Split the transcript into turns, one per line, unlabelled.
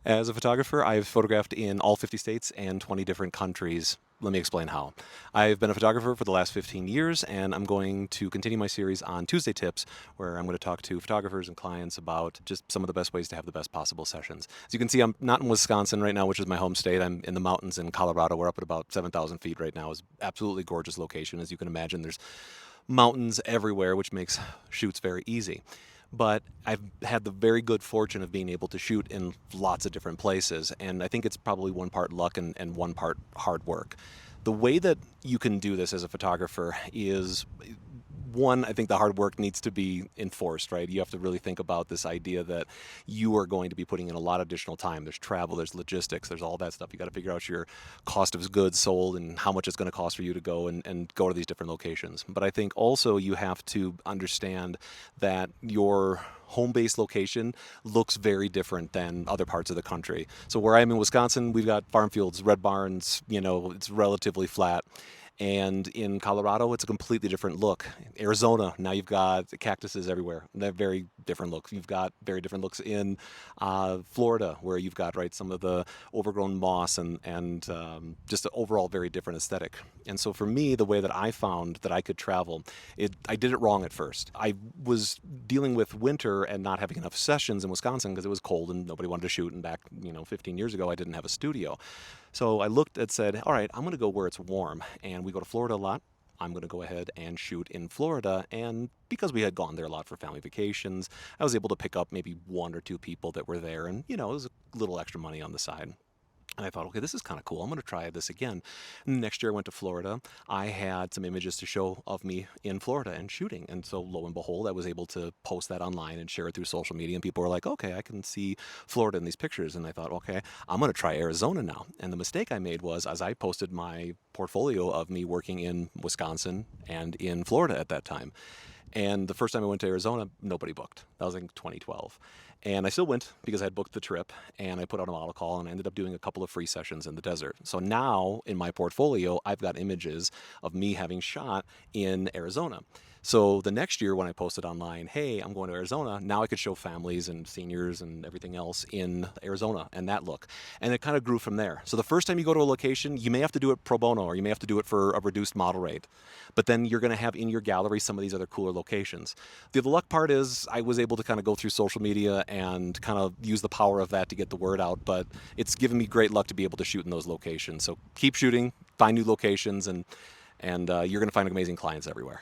As a photographer, I've photographed in all 50 states and 20 different countries. Let me explain how. I've been a photographer for the last 15 years, and I'm going to continue my series on Tuesday Tips, where I'm going to talk to photographers and clients about just some of the best ways to have the best possible sessions. As you can see, I'm not in Wisconsin right now, which is my home state. I'm in the mountains in Colorado. We're up at about 7,000 feet right now. It's absolutely gorgeous location. As you can imagine, there's mountains everywhere, which makes shoots very easy. But I've had the very good fortune of being able to shoot in lots of different places, and I think it's probably one part luck and one part hard work. The way that you can do this as a photographer is one, I think the hard work needs to be enforced, right? You have to really think about this idea that you are going to be putting in a lot of additional time. There's travel, there's logistics, there's all that stuff. You got to figure out your cost of goods sold and how much it's going to cost for you to go and go to these different locations. But I think also you have to understand that your home base location looks very different than other parts of the country. So where I'm in Wisconsin, we've got farm fields, red barns, it's relatively flat. And in Colorado, it's a completely different look. Arizona, now you've got cactuses everywhere. They're very different looks. You've got very different looks in Florida, where you've got some of the overgrown moss and just an overall very different aesthetic. And so for me, the way that I found that I could travel, I did it wrong at first. I was dealing with winter and not having enough sessions in Wisconsin because it was cold and nobody wanted to shoot. And back 15 years ago, I didn't have a studio. So I looked and said, all right, I'm going to go where it's warm. And we go to Florida a lot. I'm going to go ahead and shoot in Florida. And because we had gone there a lot for family vacations, I was able to pick up maybe one or two people that were there. And, it was a little extra money on the side. And I thought, okay, this is kind of cool. I'm going to try this again. And the next year I went to Florida. I had some images to show of me in Florida and shooting. And so lo and behold, I was able to post that online and share it through social media. And people were like, okay, I can see Florida in these pictures. And I thought, okay, I'm going to try Arizona now. And the mistake I made was as I posted my portfolio of me working in Wisconsin and in Florida at that time. And the first time I went to Arizona, nobody booked. That was in 2012. And I still went because I had booked the trip, and I put out a model call, and I ended up doing a couple of free sessions in the desert. So now in my portfolio, I've got images of me having shot in Arizona. So the next year when I posted online, hey, I'm going to Arizona, now I could show families and seniors and everything else in Arizona and that look. And it kind of grew from there. So the first time you go to a location, you may have to do it pro bono or you may have to do it for a reduced model rate. But then you're going to have in your gallery some of these other cooler locations. The luck part is I was able to kind of go through social media and kind of use the power of that to get the word out. But it's given me great luck to be able to shoot in those locations. So keep shooting, find new locations, and you're going to find amazing clients everywhere.